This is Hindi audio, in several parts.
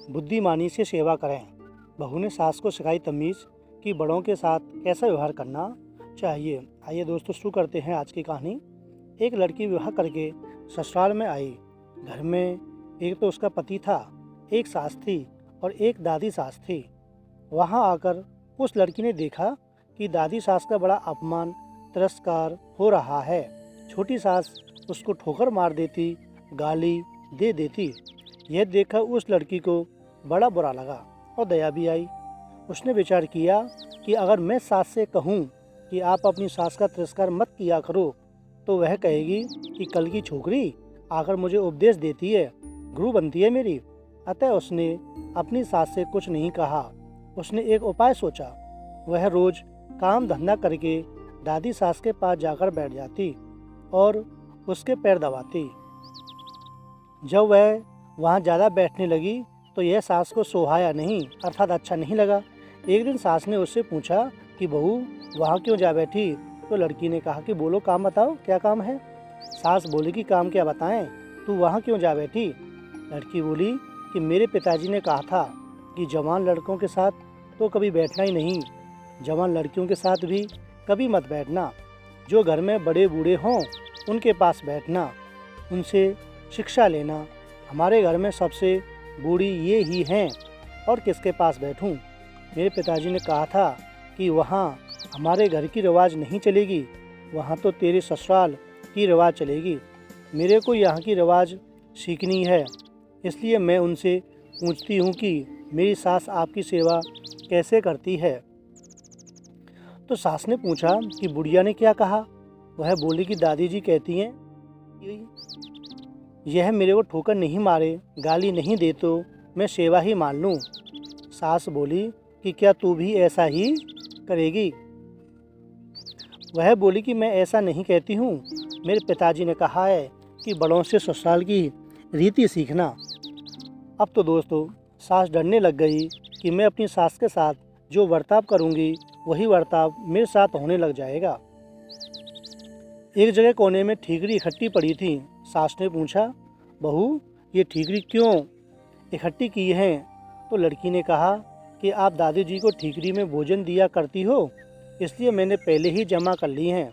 बुद्धिमानी से सेवा करें। बहू ने सास को सिखाई तमीज़ कि बड़ों के साथ कैसा व्यवहार करना चाहिए। आइए दोस्तों शुरू करते हैं आज की कहानी। एक लड़की विवाह करके ससुराल में आई। घर में एक तो उसका पति था, एक सास थी और एक दादी सास थी। वहाँ आकर उस लड़की ने देखा कि दादी सास का बड़ा अपमान तिरस्कार हो रहा है। छोटी सास उसको ठोकर मार देती, गाली दे देती। यह देखकर उस लड़की को बड़ा बुरा लगा और दया भी आई। उसने विचार किया कि अगर मैं सास से कहूँ कि आप अपनी सास का तिरस्कार मत किया करो, तो वह कहेगी कि कल की छोकरी आकर मुझे उपदेश देती है, गुरु बनती है मेरी। अतः उसने अपनी सास से कुछ नहीं कहा। उसने एक उपाय सोचा। वह रोज काम धंधा करके दादी सास के पास जाकर बैठ जाती और उसके पैर दबाती। जब वह वहाँ ज़्यादा बैठने लगी तो यह सास को सोहाया नहीं, अर्थात अच्छा नहीं लगा। एक दिन सास ने उससे पूछा कि बहू वहाँ क्यों जा बैठी? तो लड़की ने कहा कि बोलो, काम बताओ, क्या काम है? सास बोली कि काम क्या बताएं, तू वहाँ क्यों जा बैठी? लड़की बोली कि मेरे पिताजी ने कहा था कि जवान लड़कों के साथ तो कभी बैठना ही नहीं, जवान लड़कियों के साथ भी कभी मत बैठना। जो घर में बड़े बूढ़े हों उनके पास बैठना, उनसे शिक्षा लेना। हमारे घर में सबसे बूढ़ी ये ही हैं और किसके पास बैठूं? मेरे पिताजी ने कहा था कि वहाँ हमारे घर की रिवाज नहीं चलेगी, वहाँ तो तेरे ससुराल की रिवाज चलेगी। मेरे को यहाँ की रिवाज सीखनी है, इसलिए मैं उनसे पूछती हूँ कि मेरी सास आपकी सेवा कैसे करती है। तो सास ने पूछा कि बुढ़िया ने क्या कहा? वह बोली कि दादी जी कहती हैं यह मेरे को ठोकर नहीं मारे, गाली नहीं दे तो मैं सेवा ही मान लूँ। सास बोली कि क्या तू भी ऐसा ही करेगी? वह बोली कि मैं ऐसा नहीं कहती हूँ, मेरे पिताजी ने कहा है कि बड़ों से ससुराल की रीति सीखना। अब तो दोस्तों सास डरने लग गई कि मैं अपनी सास के साथ जो बर्ताव करूँगी वही बर्ताव मेरे साथ होने लग जाएगा। एक जगह कोने में ठीकरी इकट्ठी पड़ी थी। सास ने पूछा, बहू ये ठीकरी क्यों इकट्ठी की हैं? तो लड़की ने कहा कि आप दादी जी को ठीकरी में भोजन दिया करती हो, इसलिए मैंने पहले ही जमा कर ली हैं।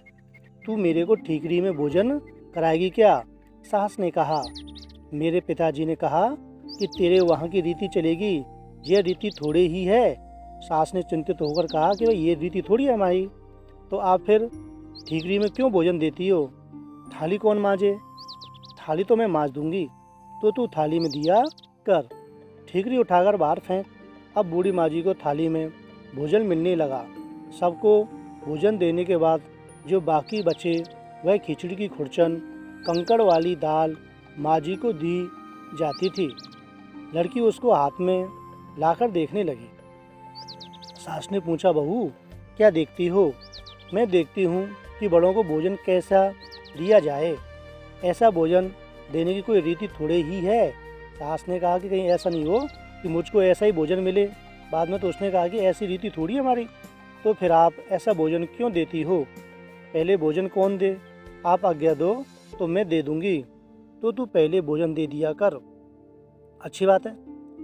तू मेरे को ठीकरी में भोजन कराएगी क्या? सास ने कहा। मेरे पिताजी ने कहा कि तेरे वहाँ की रीति चलेगी, यह रीति थोड़ी ही है। सास ने चिंतित होकर कहा कि भाई ये रीति थोड़ी है हमारी, तो आप फिर ठीकरी में क्यों भोजन देती हो? थाली कौन मांजे? थाली तो मैं मांज दूंगी, तो तू थाली में दिया कर। ठीकरी उठाकर बाहर फेंक। अब बूढ़ी माँ जी को थाली में भोजन मिलने लगा। सबको भोजन देने के बाद जो बाकी बचे वह खिचड़ी की खुरचन, कंकड़ वाली दाल माँ जी को दी जाती थी। लड़की उसको हाथ में लाकर देखने लगी। सास ने पूछा, बहू क्या देखती हो? मैं देखती हूँ कि बड़ों को भोजन कैसा दिया जाए, ऐसा भोजन देने की कोई रीति थोड़े ही है। सास ने कहा कि कहीं ऐसा नहीं हो कि मुझको ऐसा ही भोजन मिले। बाद में तो उसने कहा कि ऐसी रीति थोड़ी है हमारी, तो फिर आप ऐसा भोजन क्यों देती हो? पहले भोजन कौन दे? आप आज्ञा दो तो मैं दे दूंगी, तो तू पहले भोजन दे दिया कर। अच्छी बात है।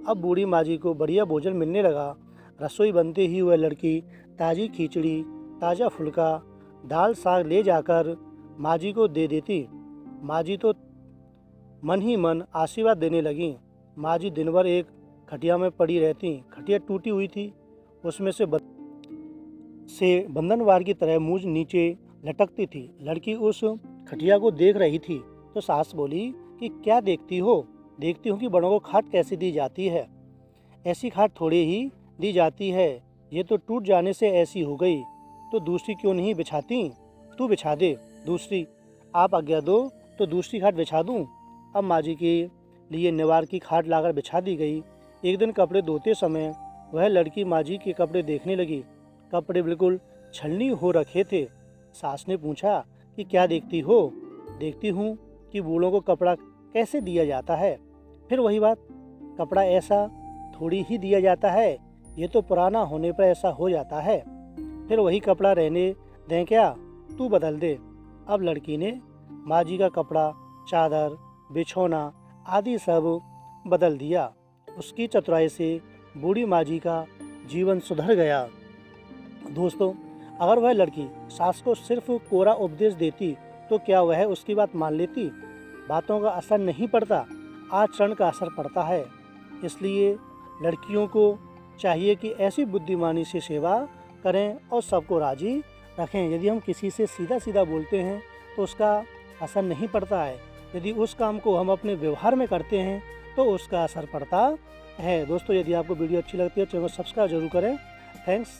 अब बूढ़ी माँ जी को बढ़िया भोजन मिलने लगा। रसोई बनते ही वह लड़की ताज़ी खिचड़ी, ताज़ा फुल्का, दाल साग ले जाकर माँ जी को दे देती। माँ जी तो मन ही मन आशीर्वाद देने लगी। माँ जी दिन भर एक खटिया में पड़ी रहती। खटिया टूटी हुई थी, उसमें से बंधनवार की तरह मुँह नीचे लटकती थी। लड़की उस खटिया को देख रही थी तो सास बोली कि क्या देखती हो? देखती हूँ कि बड़ों को खाट कैसी दी जाती है। ऐसी खाट थोड़ी ही दी जाती है, ये तो टूट जाने से ऐसी हो गई, तो दूसरी क्यों नहीं बिछाती? तू बिछा दे दूसरी। आप आज्ञा दो तो दूसरी खाट बिछा दूँ। अब माँ जी के लिए निवार की खाट लाकर बिछा दी गई। एक दिन कपड़े धोते समय वह लड़की माँ जी के कपड़े देखने लगी। कपड़े बिल्कुल छलनी हो रखे थे। सास ने पूछा कि क्या देखती हो? देखती हूँ कि बूढ़ों को कपड़ा कैसे दिया जाता है। फिर वही बात, कपड़ा ऐसा थोड़ी ही दिया जाता है, ये तो पुराना होने पर ऐसा हो जाता है। फिर वही कपड़ा रहने दें क्या? तू बदल दे। अब लड़की ने माँ जी का कपड़ा, चादर, बिछौना आदि सब बदल दिया। उसकी चतुराई से बूढ़ी माँ जी का जीवन सुधर गया। दोस्तों, अगर वह लड़की सास को सिर्फ कोरा उपदेश देती तो क्या वह उसकी बात मान लेती? बातों का असर नहीं पड़ता, आचरण का असर पड़ता है। इसलिए लड़कियों को चाहिए कि ऐसी बुद्धिमानी से सेवा करें और सबको राजी रखें। यदि हम किसी से सीधा सीधा बोलते हैं तो उसका असर नहीं पड़ता है, यदि उस काम को हम अपने व्यवहार में करते हैं तो उसका असर पड़ता है। दोस्तों, यदि आपको वीडियो अच्छी लगती है तो चैनल को सब्सक्राइब जरूर करें। थैंक्स।